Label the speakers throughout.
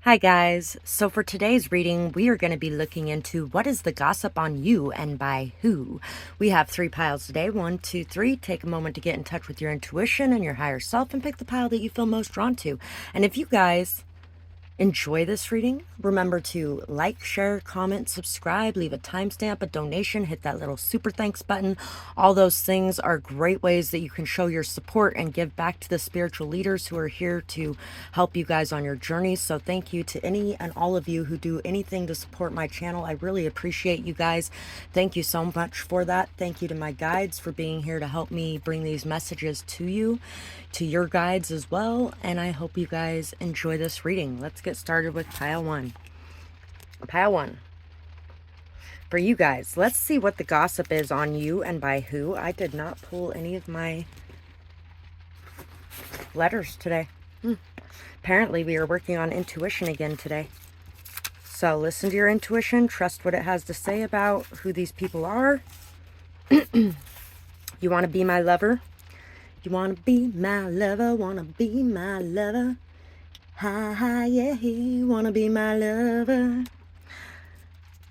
Speaker 1: Hi guys, so for today's reading we are going to be looking into what is the gossip on you and by who. We have 3 piles today, 1, 2, 3. Take a moment to get in touch with your intuition and your higher self and pick the pile that you feel most drawn to. And if you guys enjoy this reading, remember to like, share, comment, subscribe, leave a timestamp, a donation, hit that little super thanks button. All those things are great ways that you can show your support and give back to the spiritual leaders who are here to help you guys on your journeys. So thank you to any and all of you who do anything to support my channel. I really appreciate you guys. Thank you so much for that. Thank you to my guides for being here to help me bring these messages to you, to your guides as well. And I hope you guys enjoy this reading. Let's get started with pile 1. Pile 1. For you guys, let's see what the gossip is on you and by who. I did not pull any of my letters today. Apparently we are working on intuition again today. So listen to your intuition. Trust what it has to say about who these people are. You want to be my lover? You want to be my lover? Want to be my lover? Hi, hi, yeah, you want to be my lover?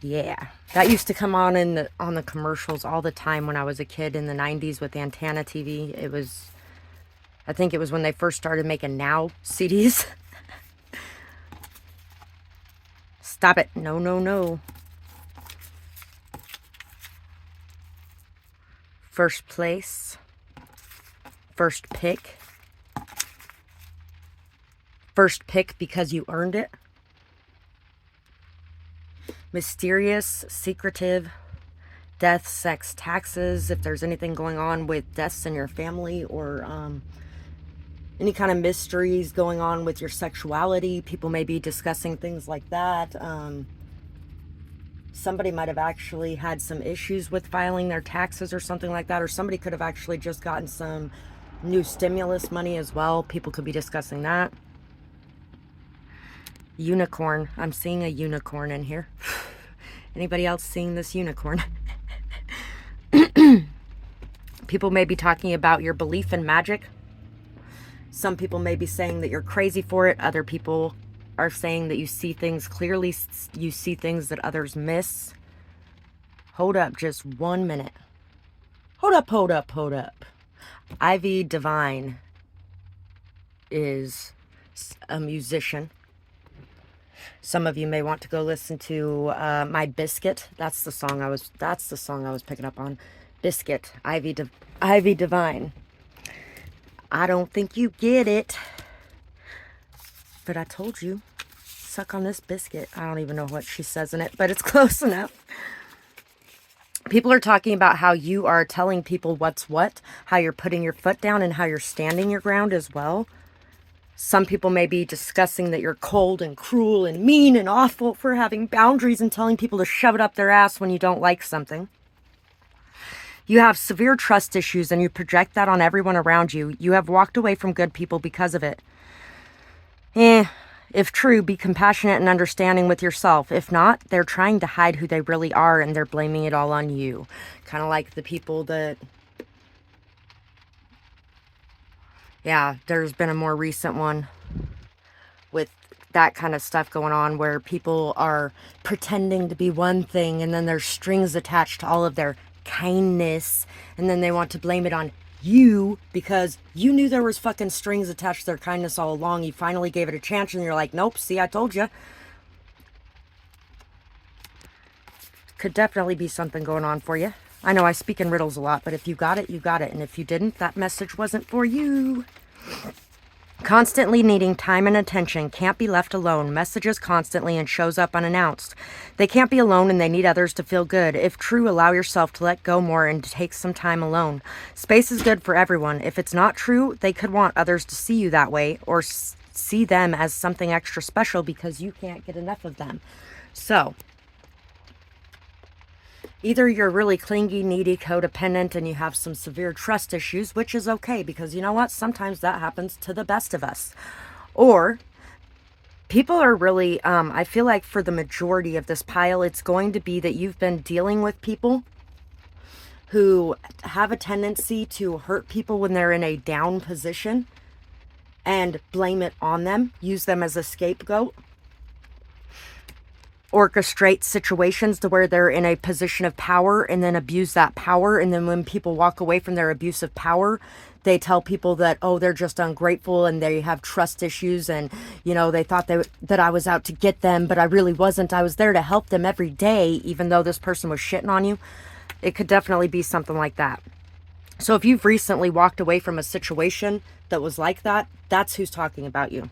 Speaker 1: Yeah, that used to come on on the commercials all the time when I was a kid in the 90s with Antenna TV. I think it was when they first started making Now CDs. Stop it. No, no, no. First place. First pick. First pick because you earned it. Mysterious, secretive, death, sex, taxes. If there's anything going on with deaths in your family or any kind of mysteries going on with your sexuality, people may be discussing things like that. Somebody might have actually had some issues with filing their taxes or something like that, or somebody could have actually just gotten some new stimulus money as well. People could be discussing that. Unicorn. I'm seeing a unicorn in here. Anybody else seeing this unicorn? People may be talking about your belief in magic. Some people may be saying that you're crazy for it. Other people are saying that you see things clearly. You see things that others miss. Hold up just 1 minute. Hold up, hold up, hold up. Ivy Divine is a musician. Some of you may want to go listen to My Biscuit. That's the song I was picking up on. Biscuit, Ivy Divine. I don't think you get it, but I told you. Suck on this biscuit. I don't even know what she says in it, but it's close enough. People are talking about how you are telling people what's what, how you're putting your foot down, and how you're standing your ground as well. Some people may be discussing that you're cold and cruel and mean and awful for having boundaries and telling people to shove it up their ass when you don't like something. You have severe trust issues and you project that on everyone around you. You have walked away from good people because of it. If true, be compassionate and understanding with yourself. If not, they're trying to hide who they really are and they're blaming it all on you. Kind of like the people that... Yeah, there's been a more recent one with that kind of stuff going on where people are pretending to be one thing and then there's strings attached to all of their kindness and then they want to blame it on you because you knew there was fucking strings attached to their kindness all along. You finally gave it a chance and you're like, nope, see, I told you. Could definitely be something going on for you. I know I speak in riddles a lot, but if you got it, you got it. And if you didn't, that message wasn't for you. Constantly needing time and attention, can't be left alone, messages constantly and shows up unannounced. They can't be alone and they need others to feel good. If true, allow yourself to let go more and to take some time alone. Space is good for everyone. If it's not true, they could want others to see you that way or see them as something extra special because you can't get enough of them. So... either you're really clingy, needy, codependent, and you have some severe trust issues, which is okay because you know what? Sometimes that happens to the best of us. Or people are really, I feel like for the majority of this pile, it's going to be that you've been dealing with people who have a tendency to hurt people when they're in a down position and blame it on them, use them as a scapegoat. orchestrate situations to where they're in a position of power and then abuse that power. And then when people walk away from their abuse of power, they tell people that, oh, they're just ungrateful and they have trust issues. And, you know, they thought that I was out to get them, but I really wasn't. I was there to help them every day, even though this person was shitting on you. It could definitely be something like that. So if you've recently walked away from a situation that was like that, that's who's talking about you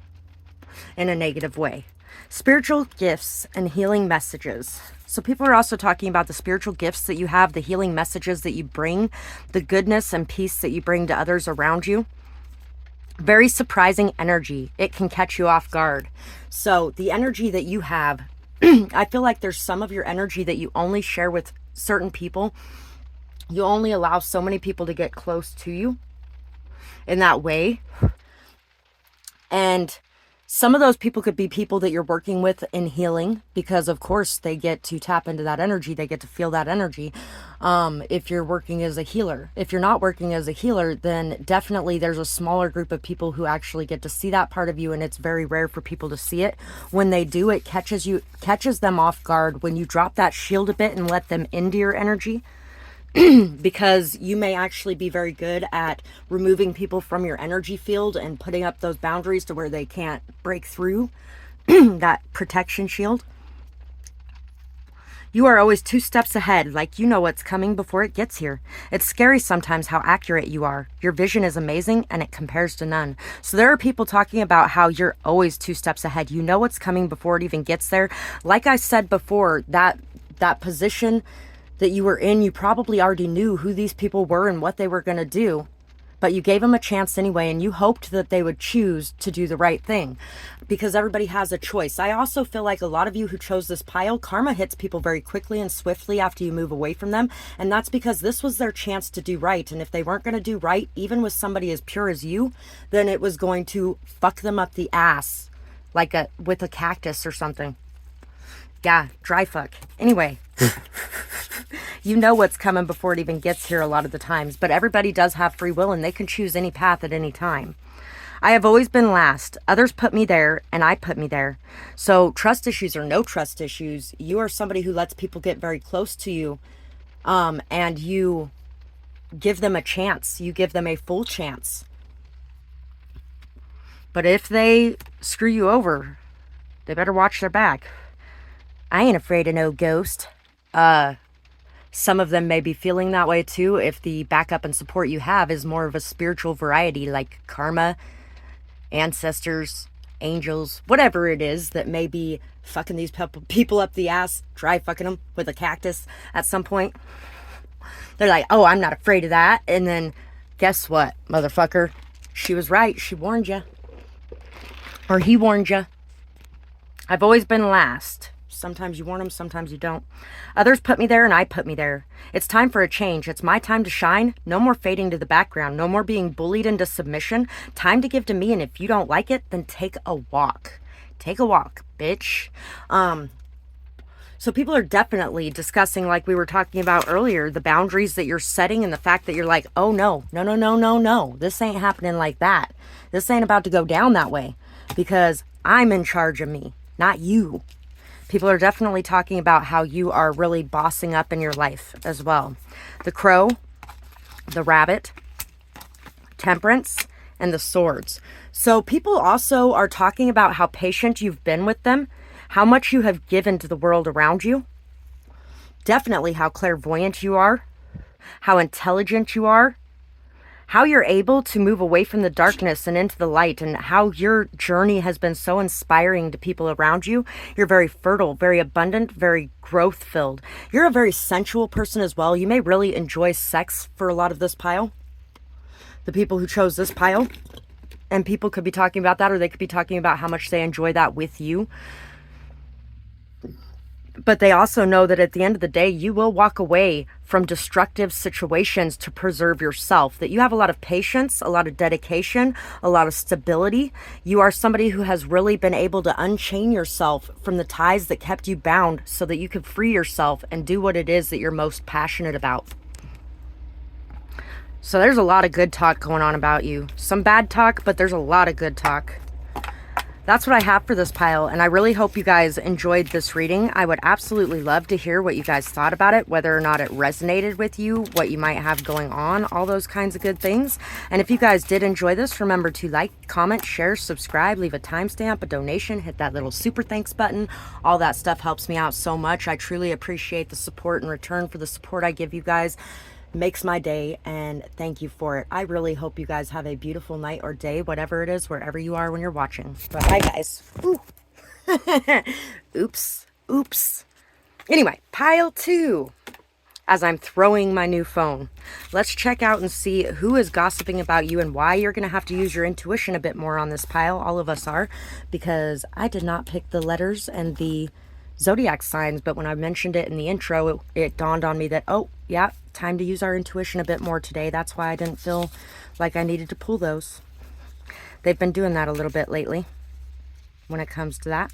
Speaker 1: in a negative way. Spiritual gifts and healing messages. So people are also talking about the spiritual gifts that you have, the healing messages that you bring, the goodness and peace that you bring to others around you. Very surprising energy. It can catch you off guard. So the energy that you have, I feel like there's some of your energy that you only share with certain people. You only allow so many people to get close to you in that way. And some of those people could be people that you're working with in healing, because of course they get to tap into that energy. They get to feel that energy. If you're working as a healer, if you're not working as a healer, then definitely there's a smaller group of people who actually get to see that part of you. And it's very rare for people to see it. When they do, it catches them off guard when you drop that shield a bit and let them into your energy. Because you may actually be very good at removing people from your energy field and putting up those boundaries to where they can't break through that protection shield. You are always 2 steps ahead, like you know what's coming before it gets here. It's scary sometimes how accurate you are. Your vision is amazing and it compares to none. So there are people talking about how you're always 2 steps ahead. You know what's coming before it even gets there. Like I said before, that position that you were in, you probably already knew who these people were and what they were going to do, but you gave them a chance anyway, and you hoped that they would choose to do the right thing, because everybody has a choice. I also feel like a lot of you who chose this pile, karma hits people very quickly and swiftly after you move away from them, and that's because this was their chance to do right. And if they weren't going to do right, even with somebody as pure as you, then it was going to fuck them up the ass, like with a cactus or something. Yeah, dry fuck. Anyway, you know what's coming before it even gets here a lot of the times, but everybody does have free will and they can choose any path at any time. I have always been last. Others put me there and I put me there. So trust issues or no trust issues, you are somebody who lets people get very close to you, and you give them a chance. You give them a full chance. But if they screw you over, they better watch their back. I ain't afraid of no ghost. Some of them may be feeling that way too if the backup and support you have is more of a spiritual variety, like karma, ancestors, angels, whatever it is that may be fucking these people up the ass, dry fucking them with a cactus at some point. They're like, oh, I'm not afraid of that. And then guess what, motherfucker? She was right. She warned you. Or he warned you. I've always been last. Sometimes you warn them, sometimes you don't. Others put me there and I put me there. It's time for a change. It's my time to shine. No more fading to the background. No more being bullied into submission. Time to give to me, and if you don't like it, then take a walk. Take a walk, bitch. So people are definitely discussing, like we were talking about earlier, the boundaries that you're setting and the fact that you're like, oh no. This ain't happening like that. This ain't about to go down that way because I'm in charge of me, not you. People are definitely talking about how you are really bossing up in your life as well. The crow, the rabbit, temperance, and the swords. So people also are talking about how patient you've been with them, how much you have given to the world around you. Definitely how clairvoyant you are, how intelligent you are, how you're able to move away from the darkness and into the light, and how your journey has been so inspiring to people around you. You're very fertile, very abundant, very growth-filled. You're a very sensual person as well. You may really enjoy sex for a lot of this pile. The people who chose this pile. And people could be talking about that, or they could be talking about how much they enjoy that with you. But they also know that at the end of the day, you will walk away from destructive situations to preserve yourself. That you have a lot of patience, a lot of dedication, a lot of stability. You are somebody who has really been able to unchain yourself from the ties that kept you bound so that you could free yourself and do what it is that you're most passionate about. So there's a lot of good talk going on about you. Some bad talk, but there's a lot of good talk. that's what I have for this pile, and I really hope you guys enjoyed this reading. I would absolutely love to hear what you guys thought about it, whether or not it resonated with you, what you might have going on, all those kinds of good things. And if you guys did enjoy this, remember to like, comment, share, subscribe, leave a timestamp, a donation, hit that little super thanks button. All that stuff helps me out so much. I truly appreciate the support in return for the support I give you guys. Makes my day, and thank you for it. I really hope you guys have a beautiful night or day, whatever it is, wherever you are when you're watching. Bye guys. Ooh. Oops. Anyway, pile 2. As I'm throwing my new phone, let's check out and see who is gossiping about you and why. You're going to have to use your intuition a bit more on this pile. All of us are, because I did not pick the letters and the zodiac signs, but when I mentioned it in the intro, it dawned on me that, oh yeah, time to use our intuition a bit more today. That's why I didn't feel like I needed to pull those. They've been doing that a little bit lately when it comes to that.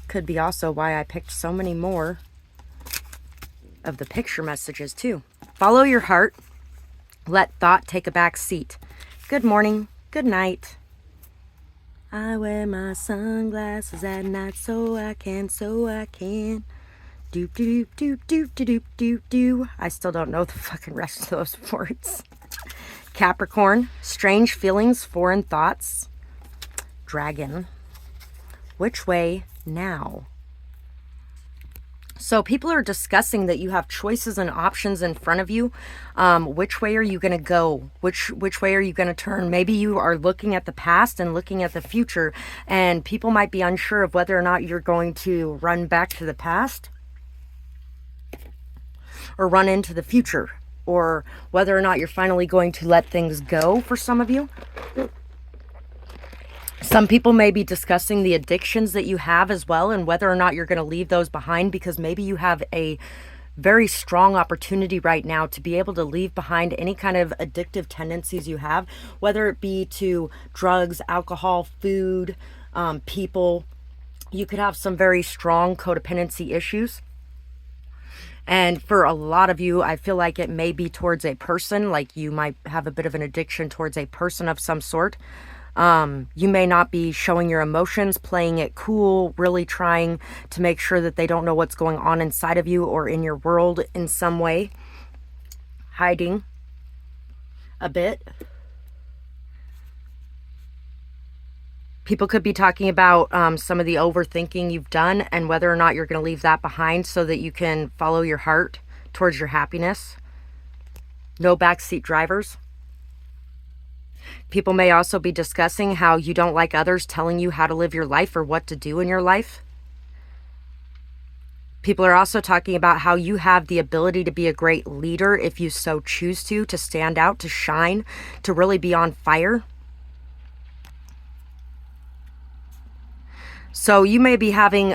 Speaker 1: Could be also why I picked so many more of the picture messages too. Follow your heart. Let thought take a back seat. Good morning. Good night. I wear my sunglasses at night so I can. Doop doop doop doop doop doop doop. I still don't know the fucking rest of those words. Capricorn, strange feelings, foreign thoughts. Dragon, which way now? So people are discussing that you have choices and options in front of you. Which way are you going to go? Which way are you going to turn? Maybe you are looking at the past and looking at the future, and people might be unsure of whether or not you're going to run back to the past or run into the future, or whether or not you're finally going to let things go for some of you. Some people may be discussing the addictions that you have as well, and whether or not you're going to leave those behind, because maybe you have a very strong opportunity right now to be able to leave behind any kind of addictive tendencies you have, whether it be to drugs, alcohol, food, people. You could have some very strong codependency issues. And for a lot of you, I feel like it may be towards a person, like you might have a bit of an addiction towards a person of some sort. You may not be showing your emotions, playing it cool, really trying to make sure that they don't know what's going on inside of you or in your world in some way. Hiding a bit. People could be talking about some of the overthinking you've done and whether or not you're going to leave that behind so that you can follow your heart towards your happiness. No backseat drivers. People may also be discussing how you don't like others telling you how to live your life or what to do in your life. People are also talking about how you have the ability to be a great leader if you so choose to stand out, to shine, to really be on fire. So you may be having,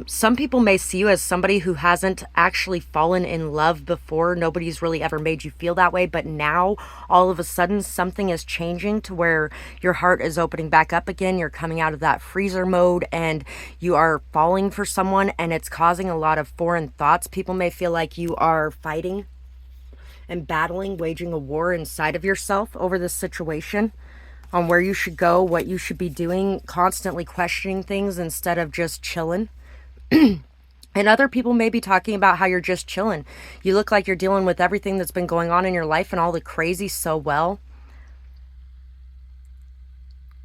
Speaker 1: some people may see you as somebody who hasn't actually fallen in love before. Nobody's really ever made you feel that way. But now, all of a sudden, something is changing to where your heart is opening back up again. You're coming out of that freezer mode and you are falling for someone, and it's causing a lot of foreign thoughts. People may feel like you are fighting and battling, waging a war inside of yourself over this situation, on where you should go, what you should be doing, constantly questioning things instead of just chilling. And other people may be talking about how you're just chilling. You look like you're dealing with everything that's been going on in your life and all the crazy so well.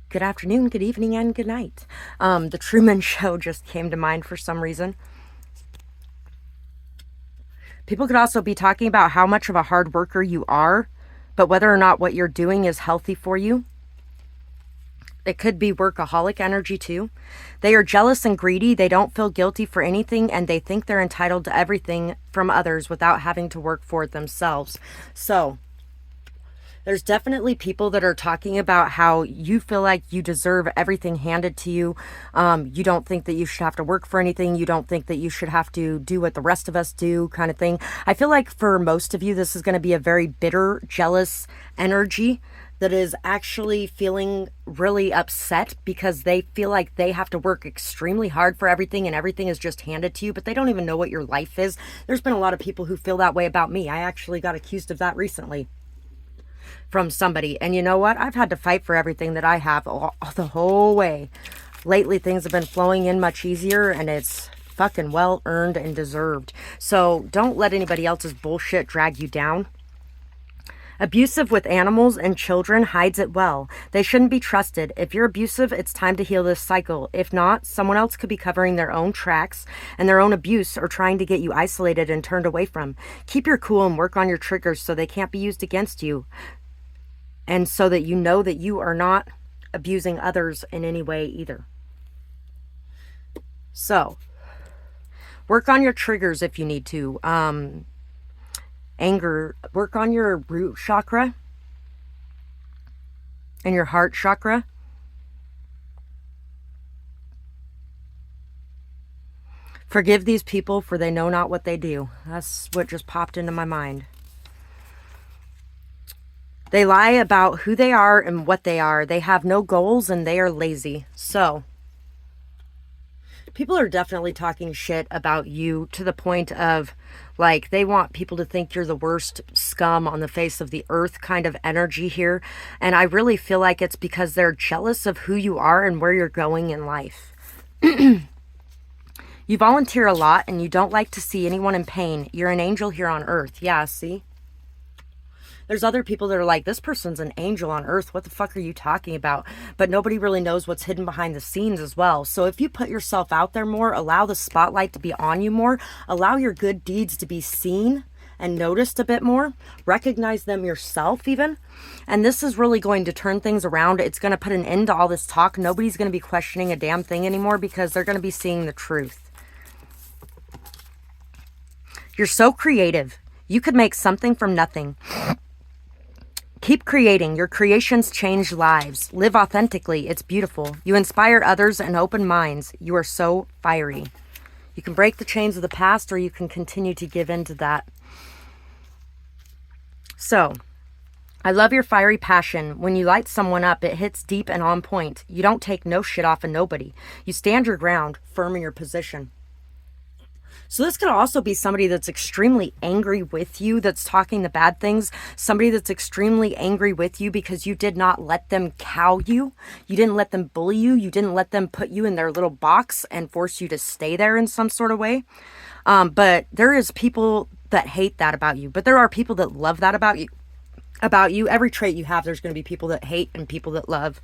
Speaker 1: Good afternoon, good evening, and good night. The Truman Show just came to mind for some reason. People could also be talking about how much of a hard worker you are, but whether or not what you're doing is healthy for you. It could be workaholic energy too. They are jealous and greedy. They don't feel guilty for anything, and they think they're entitled to everything from others without having to work for it themselves. So there's definitely people that are talking about how you feel like you deserve everything handed to you. You don't think that you should have to work for anything. You don't think that you should have to do what the rest of us do, kind of thing. I feel like for most of you, this is going to be a very bitter, jealous energy that is actually feeling really upset because they feel like they have to work extremely hard for everything and everything is just handed to you, but they don't even know what your life is. There's been a lot of people who feel that way about me. I actually got accused of that recently from somebody. And you know what? I've had to fight for everything that I have the whole way. Lately, things have been flowing in much easier, and it's fucking well earned and deserved. So don't let anybody else's bullshit drag you down. Abusive with animals and children hides it well. They shouldn't be trusted. If you're abusive, it's time to heal this cycle. If not, someone else could be covering their own tracks and their own abuse, or trying to get you isolated and turned away from. Keep your cool and work on your triggers so they can't be used against you. And so that you know that you are not abusing others in any way either. So, work on your triggers if you need to. Anger, work on your root chakra and your heart chakra. Forgive these people, for they know not what they do. That's what just popped into my mind. They lie about who they are and what they are. They have no goals and they are lazy. So, people are definitely talking shit about you to the point of, like, they want people to think you're the worst scum on the face of the earth kind of energy here. And I really feel like it's because they're jealous of who you are and where you're going in life. You volunteer a lot and you don't like to see anyone in pain. You're an angel here on earth. Yeah, see? There's other people that are like, this person's an angel on earth. What the fuck are you talking about? But nobody really knows what's hidden behind the scenes as well. So if you put yourself out there more, allow the spotlight to be on you more, allow your good deeds to be seen and noticed a bit more, recognize them yourself even. And this is really going to turn things around. It's going to put an end to all this talk. Nobody's going to be questioning a damn thing anymore because they're going to be seeing the truth. You're so creative. You could make something from nothing. Keep creating. Your creations change lives. Live authentically. It's beautiful. You inspire others and open minds. You are so fiery. You can break the chains of the past, or you can continue to give in to that. So, I love your fiery passion. When you light someone up, it hits deep and on point. You don't take no shit off of nobody. You stand your ground, firm in your position. So this could also be somebody that's extremely angry with you, that's talking the bad things. Somebody that's extremely angry with you because you did not let them cow you. You didn't let them bully you. You didn't let them put you in their little box and force you to stay there in some sort of way. But there is people that hate that about you. But there are people that love that about you. Every trait you have, there's going to be people that hate and people that love.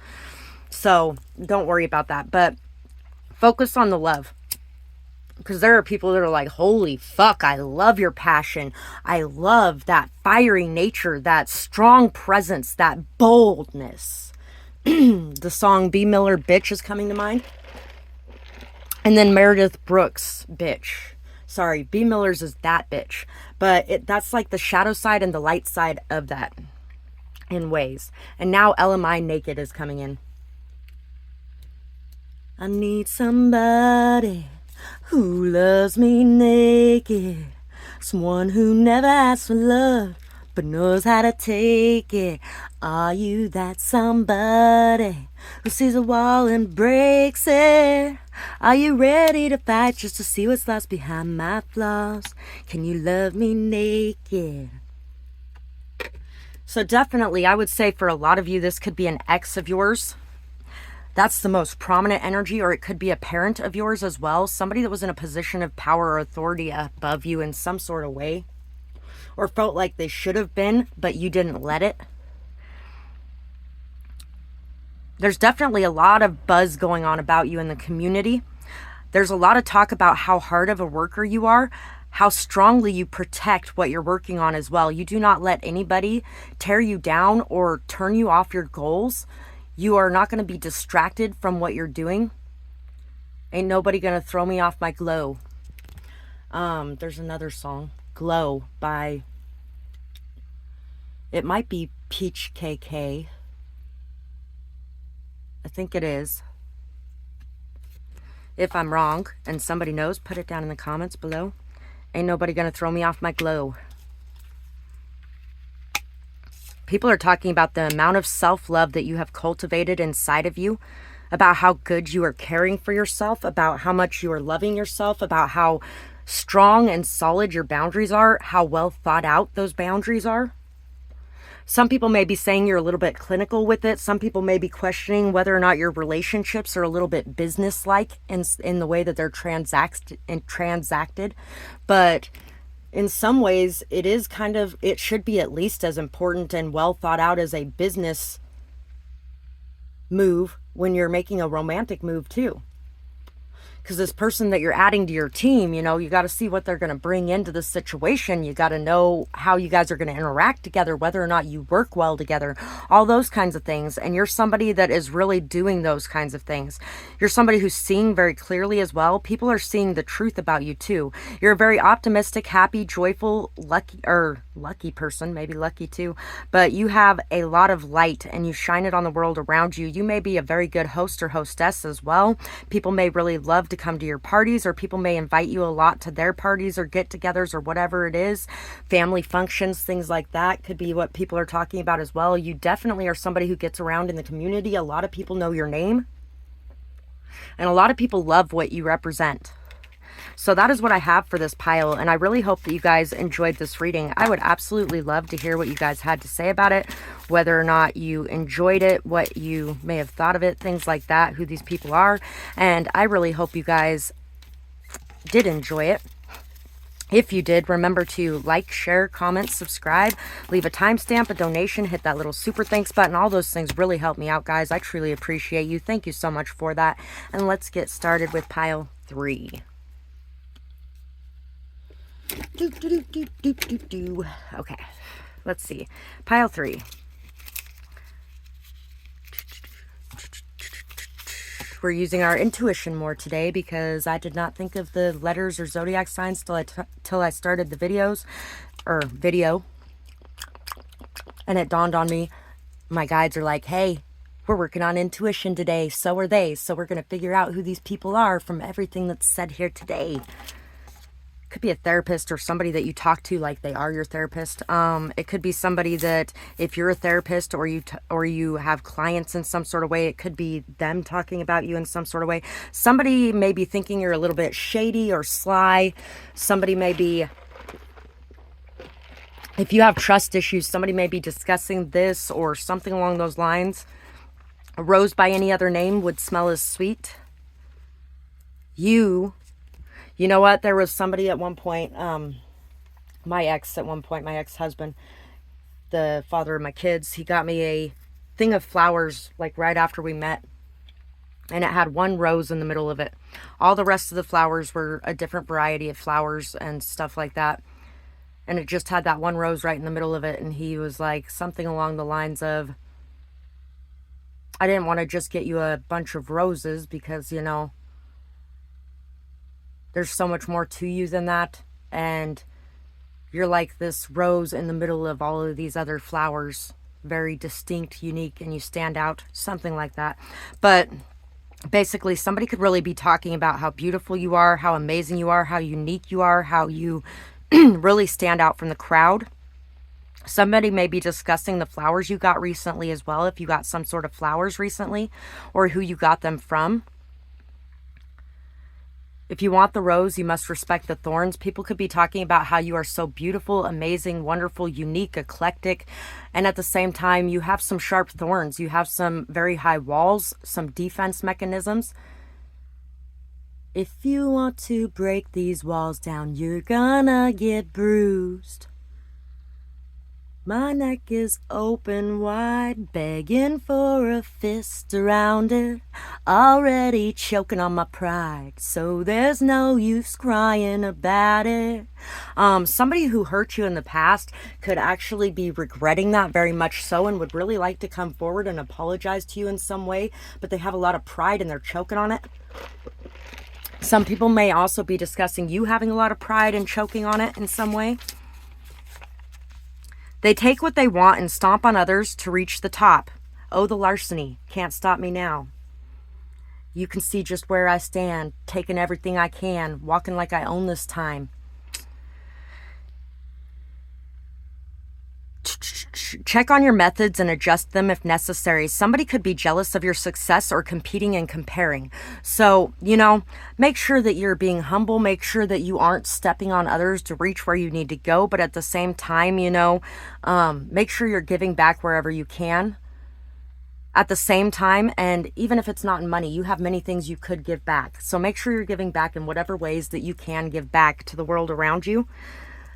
Speaker 1: So don't worry about that. But focus on the love. Because there are people that are like, holy fuck, I love your passion. I love that fiery nature, that strong presence, that boldness. The song B. Miller, Bitch is coming to mind. And then Meredith Brooks, Bitch. Sorry, B. Miller's is That Bitch. But that's like the shadow side and the light side of that in ways. And now LMI Naked is coming in. I need somebody who loves me naked, someone who never asks for love but knows how to take it. Are you that somebody who sees a wall and breaks it? Are you ready to fight just to see what's lost behind my flaws? Can you love me naked? So definitely, I would say for a lot of you, this could be an ex of yours. That's the most prominent energy, or it could be a parent of yours as well. Somebody that was in a position of power or authority above you in some sort of way, or felt like they should have been, but you didn't let it. There's definitely a lot of buzz going on about you in the community. There's a lot of talk about how hard of a worker you are, how strongly you protect what you're working on as well. You do not let anybody tear you down or turn you off your goals. You are not going to be distracted from what you're doing. Ain't nobody going to throw me off my glow. There's another song, Glow, by, it might be Peach KK. I think it is. If I'm wrong and somebody knows, put it down in the comments below. Ain't nobody going to throw me off my glow. People are talking about the amount of self-love that you have cultivated inside of you, about how good you are caring for yourself, about how much you are loving yourself, about how strong and solid your boundaries are, how well thought out those boundaries are. Some people may be saying you're a little bit clinical with it. Some people may be questioning whether or not your relationships are a little bit business-like in the way that they're transacted. But in some ways, it is kind of, it should be at least as important and well thought out as a business move when you're making a romantic move too. Because this person that you're adding to your team, you know, you got to see what they're going to bring into the situation. You got to know how you guys are going to interact together, whether or not you work well together, all those kinds of things. And you're somebody that is really doing those kinds of things. You're somebody who's seeing very clearly as well. People are seeing the truth about you too. You're a very optimistic, happy, joyful, lucky person, maybe lucky too, but you have a lot of light and you shine it on the world around you. You may be a very good host or hostess as well. People may really love to come to your parties, or people may invite you a lot to their parties or get-togethers or whatever it is. Family functions, things like that could be what people are talking about as well. You definitely are somebody who gets around in the community. A lot of people know your name, and a lot of people love what you represent. So that is what I have for this pile, and I really hope that you guys enjoyed this reading. I would absolutely love to hear what you guys had to say about it, whether or not you enjoyed it, what you may have thought of it, things like that, who these people are. And I really hope you guys did enjoy it. If you did, remember to like, share, comment, subscribe, leave a timestamp, a donation, hit that little super thanks button. All those things really help me out, guys. I truly appreciate you. Thank you so much for that. And let's get started with pile 3. Okay, let's see. Pile 3. We're using our intuition more today because I did not think of the letters or zodiac signs till I started the video. And it dawned on me, my guides are like, hey, we're working on intuition today. So are they. So we're going to figure out who these people are from everything that's said here today. Could be a therapist or somebody that you talk to like they are your therapist. It could be somebody that, if you're a therapist or you have clients in some sort of way, it could be them talking about you in some sort of way. Somebody may be thinking you're a little bit shady or sly. Somebody may be, if you have trust issues, somebody may be discussing this or something along those lines. A rose by any other name would smell as sweet. You know what? There was somebody at one point, my ex-husband, the father of my kids, he got me a thing of flowers like right after we met. And it had one rose in the middle of it. All the rest of the flowers were a different variety of flowers and stuff like that. And it just had that one rose right in the middle of it. And he was like something along the lines of, I didn't want to just get you a bunch of roses because, you know, there's so much more to you than that. And you're like this rose in the middle of all of these other flowers. Very distinct, unique, and you stand out. Something like that. But basically, somebody could really be talking about how beautiful you are, how amazing you are, how unique you are, how you really stand out from the crowd. Somebody may be discussing the flowers you got recently as well, if you got some sort of flowers recently, or who you got them from. If you want the rose, you must respect the thorns. People could be talking about how you are so beautiful, amazing, wonderful, unique, eclectic, and at the same time, you have some sharp thorns. You have some very high walls, some defense mechanisms. If you want to break these walls down, you're gonna get bruised. My neck is open wide, begging for a fist around it. Already choking on my pride, so there's no use crying about it. Somebody who hurt you in the past could actually be regretting that very much so, and would really like to come forward and apologize to you in some way, but they have a lot of pride and they're choking on it. Some people may also be discussing you having a lot of pride and choking on it in some way. They take what they want and stomp on others to reach the top. Oh, the larceny. Can't stop me now. You can see just where I stand, taking everything I can, walking like I own this time. check on your methods and adjust them if necessary. Somebody could be jealous of your success or competing and comparing. So, make sure that you're being humble. Make sure that you aren't stepping on others to reach where you need to go. But at the same time, make sure you're giving back wherever you can. At the same time, and even if it's not in money, you have many things you could give back. So make sure you're giving back in whatever ways that you can give back to the world around you.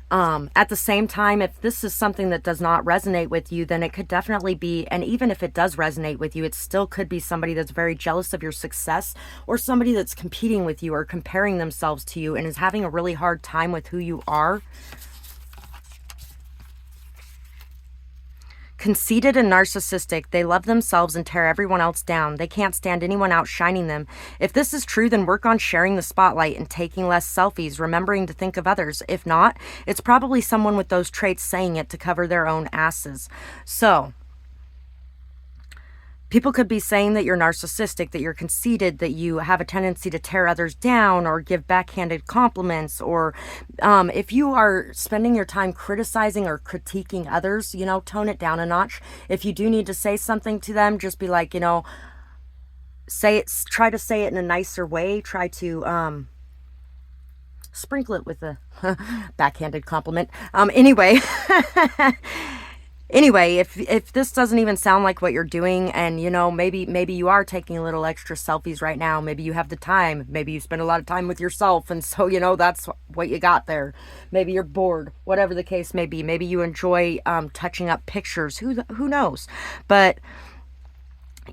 Speaker 1: At the same time, if this is something that does not resonate with you, then it could definitely be, and even if it does resonate with you, it still could be somebody that's very jealous of your success, or somebody that's competing with you or comparing themselves to you and is having a really hard time with who you are. Conceited and narcissistic, they love themselves and tear everyone else down. They can't stand anyone outshining them. If this is true, then work on sharing the spotlight and taking less selfies, remembering to think of others. If not, it's probably someone with those traits saying it to cover their own asses. So, people could be saying that you're narcissistic, that you're conceited, that you have a tendency to tear others down or give backhanded compliments, or if you are spending your time criticizing or critiquing others, tone it down a notch. If you do need to say something to them, just be like, try to say it in a nicer way. Try to sprinkle it with a backhanded compliment. Anyway, if this doesn't even sound like what you're doing, and maybe you are taking a little extra selfies right now, maybe you have the time, maybe you spend a lot of time with yourself, and so that's what you got there. Maybe you're bored, whatever the case may be. Maybe you enjoy touching up pictures. Who knows? But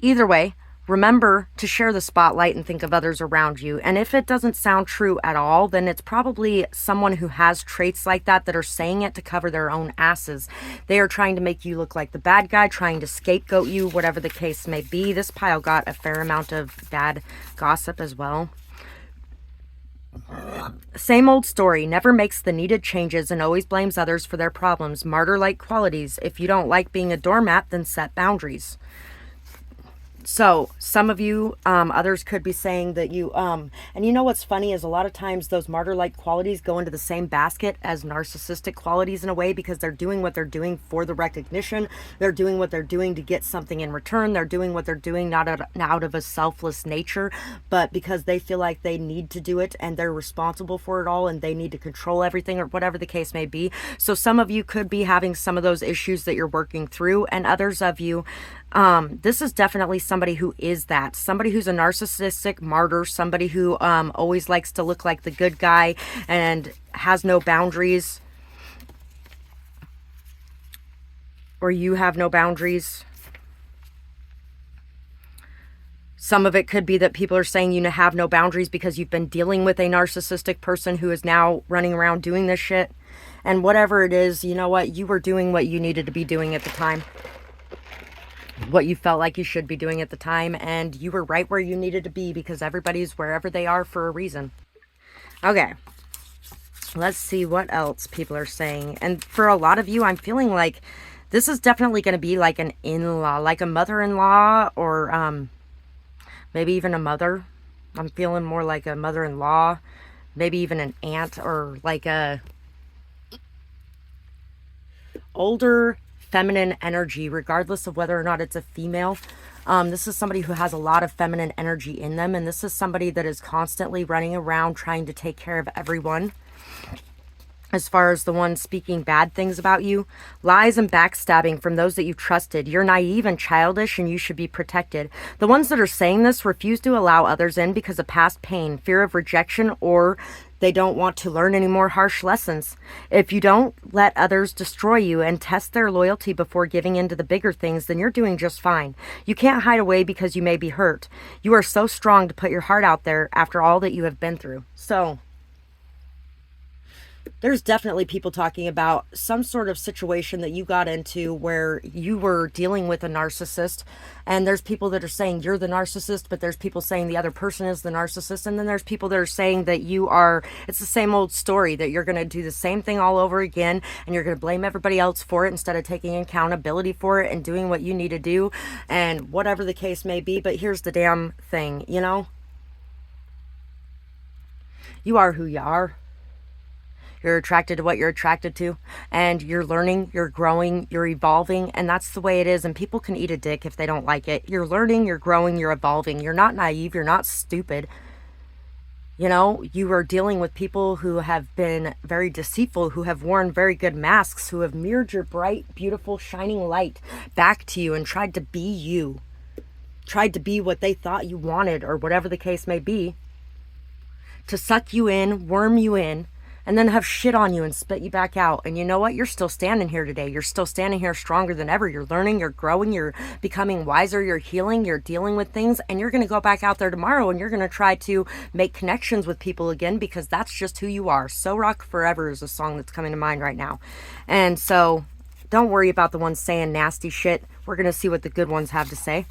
Speaker 1: either way, remember to share the spotlight and think of others around you. And if it doesn't sound true at all, then it's probably someone who has traits like that are saying it to cover their own asses. They are trying to make you look like the bad guy, trying to scapegoat you, whatever the case may be. This pile got a fair amount of bad gossip as well. Same old story, never makes the needed changes and always blames others for their problems. Martyr-like qualities. If you don't like being a doormat, then set boundaries. So some of you, others could be saying that you, and what's funny is a lot of times those martyr-like qualities go into the same basket as narcissistic qualities in a way, because they're doing what they're doing for the recognition. They're doing what they're doing to get something in return. They're doing what they're doing not out of a selfless nature, but because they feel like they need to do it and they're responsible for it all and they need to control everything, or whatever the case may be. So some of you could be having some of those issues that you're working through, and others of you, this is definitely somebody who is that. Somebody who's a narcissistic martyr, somebody who always likes to look like the good guy and has no boundaries. Or you have no boundaries. Some of it could be that people are saying you have no boundaries because you've been dealing with a narcissistic person who is now running around doing this shit. And whatever it is, you know what? You were doing what you needed to be doing at the time. What you felt like you should be doing at the time, and you were right where you needed to be, because everybody's wherever they are for a reason. Okay, let's see what else people are saying. And for a lot of you, I'm feeling like this is definitely going to be like an in-law, like a mother-in-law, or maybe even a mother. I'm feeling more like a mother-in-law, maybe even an aunt, or like a older feminine energy, regardless of whether or not it's a female. This is somebody who has a lot of feminine energy in them, and this is somebody that is constantly running around trying to take care of everyone. As far as the ones speaking bad things about you, lies and backstabbing from those that you trusted. You're naive and childish, and you should be protected. The ones that are saying this refuse to allow others in because of past pain, fear of rejection, or they don't want to learn any more harsh lessons. If you don't let others destroy you and test their loyalty before giving in to the bigger things, then you're doing just fine. You can't hide away because you may be hurt. You are so strong to put your heart out there after all that you have been through. So there's definitely people talking about some sort of situation that you got into where you were dealing with a narcissist, and there's people that are saying you're the narcissist, but there's people saying the other person is the narcissist, and then there's people that are saying that it's the same old story, that you're going to do the same thing all over again, and you're going to blame everybody else for it instead of taking accountability for it and doing what you need to do, and whatever the case may be. But here's the damn thing, you are who you are. You're attracted to what you're attracted to, and you're learning, you're growing, you're evolving, and that's the way it is. And people can eat a dick if they don't like it. You're learning, you're growing, you're evolving. You're not naive, you're not stupid. You know, you are dealing with people who have been very deceitful, who have worn very good masks, who have mirrored your bright, beautiful, shining light back to you and tried to be you, tried to be what they thought you wanted, or whatever the case may be, to suck you in, worm you in, and then have shit on you and spit you back out. And you know what? You're still standing here today. You're still standing here stronger than ever. You're learning, you're growing, you're becoming wiser, you're healing, you're dealing with things, and you're going to go back out there tomorrow and you're going to try to make connections with people again, because that's just who you are. So Rock Forever is a song that's coming to mind right now. And so don't worry about the ones saying nasty shit. We're going to see what the good ones have to say,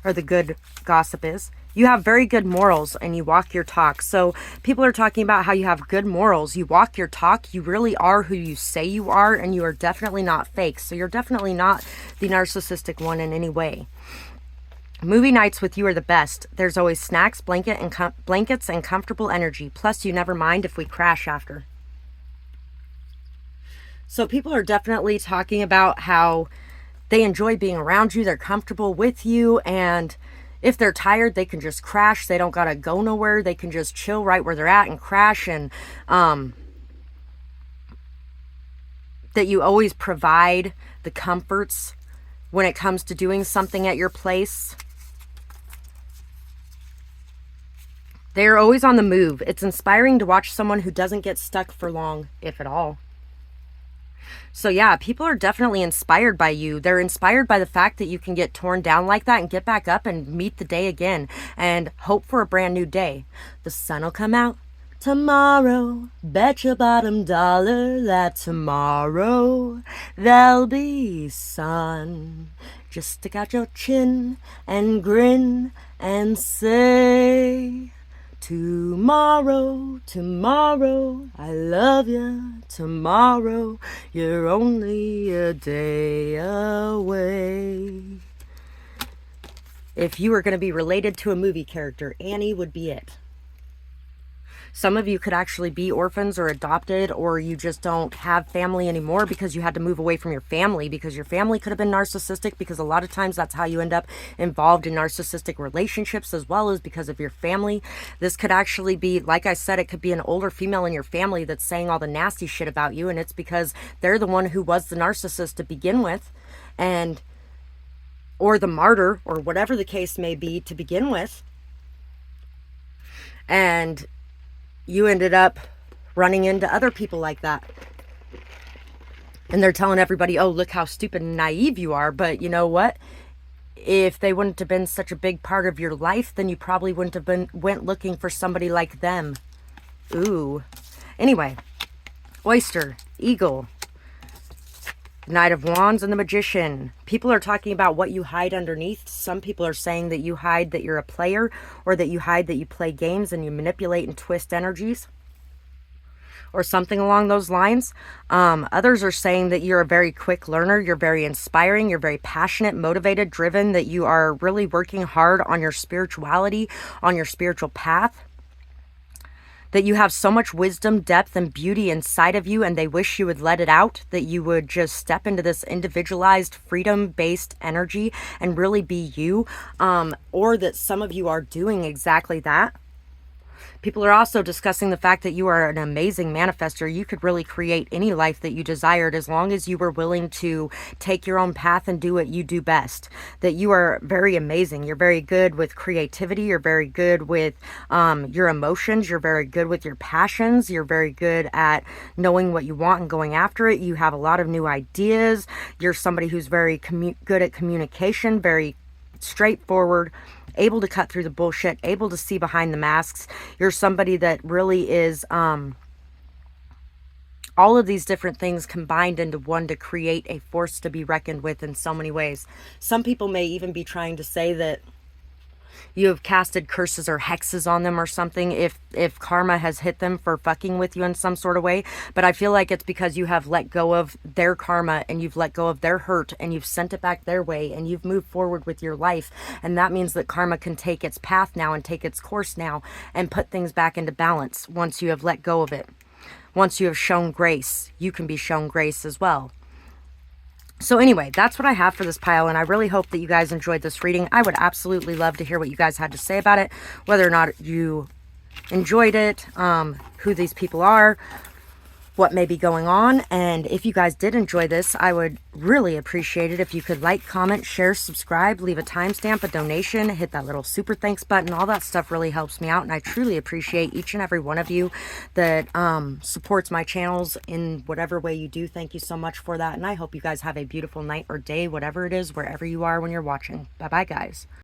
Speaker 1: or the good gossip is. You have very good morals and you walk your talk. So people are talking about how you have good morals. You walk your talk. You really are who you say you are, and you are definitely not fake. So you're definitely not the narcissistic one in any way. Movie nights with you are the best. There's always snacks, blankets, and comfortable energy. Plus, you never mind if we crash after. So people are definitely talking about how they enjoy being around you. They're comfortable with you, and if they're tired, they can just crash. They don't gotta go nowhere. They can just chill right where they're at and crash. And that you always provide the comforts when it comes to doing something at your place. They're always on the move. It's inspiring to watch someone who doesn't get stuck for long, if at all. So yeah, people are definitely inspired by you. They're inspired by the fact that you can get torn down like that and get back up and meet the day again and hope for a brand new day. The sun will come out tomorrow. Bet your bottom dollar that tomorrow there'll be sun. Just stick out your chin and grin and say, tomorrow, tomorrow, I love you. Tomorrow, you're only a day away. If you were going to be related to a movie character, Annie would be it. Some of you could actually be orphans or adopted, or you just don't have family anymore because you had to move away from your family because your family could have been narcissistic, because a lot of times that's how you end up involved in narcissistic relationships, as well as because of your family. This could actually be, like I said, it could be an older female in your family that's saying all the nasty shit about you, and it's because they're the one who was the narcissist to begin with, and or the martyr, or whatever the case may be to begin with. And you ended up running into other people like that. And they're telling everybody, oh, look how stupid and naive you are. But you know what? If they wouldn't have been such a big part of your life, then you probably wouldn't have went looking for somebody like them. Ooh. Anyway, Oyster, Eagle, Knight of Wands, and the Magician. People are talking about what you hide underneath. Some people are saying that you hide that you're a player, or that you hide that you play games and you manipulate and twist energies, or something along those lines. Others are saying that you're a very quick learner. You're very inspiring. You're very passionate, motivated, driven, that you are really working hard on your spirituality, on your spiritual path. That you have so much wisdom, depth, and beauty inside of you, and they wish you would let it out, that you would just step into this individualized, freedom-based energy and really be you, or that some of you are doing exactly that. People are also discussing the fact that you are an amazing manifester. You could really create any life that you desired as long as you were willing to take your own path and do what you do best. That you are very amazing. You're very good with creativity. You're very good with your emotions. You're very good with your passions. You're very good at knowing what you want and going after it. You have a lot of new ideas. You're somebody who's very good at communication, very straightforward, able to cut through the bullshit, able to see behind the masks. You're somebody that really is all of these different things combined into one to create a force to be reckoned with in so many ways. Some people may even be trying to say that you have casted curses or hexes on them or something if karma has hit them for fucking with you in some sort of way. But I feel like it's because you have let go of their karma and you've let go of their hurt and you've sent it back their way and you've moved forward with your life. And that means that karma can take its path now and take its course now and put things back into balance once you have let go of it. once you have shown grace, you can be shown grace as well. So anyway, that's what I have for this pile, and I really hope that you guys enjoyed this reading. I would absolutely love to hear what you guys had to say about it, whether or not you enjoyed it, who these people are, what may be going on. And if you guys did enjoy this, I would really appreciate it if you could like, comment, share, subscribe, leave a timestamp, a donation, hit that little super thanks button. All that stuff really helps me out, and I truly appreciate each and every one of you that supports my channels in whatever way you do. Thank you so much for that, and I hope you guys have a beautiful night or day, whatever it is, wherever you are when you're watching. Bye bye, guys.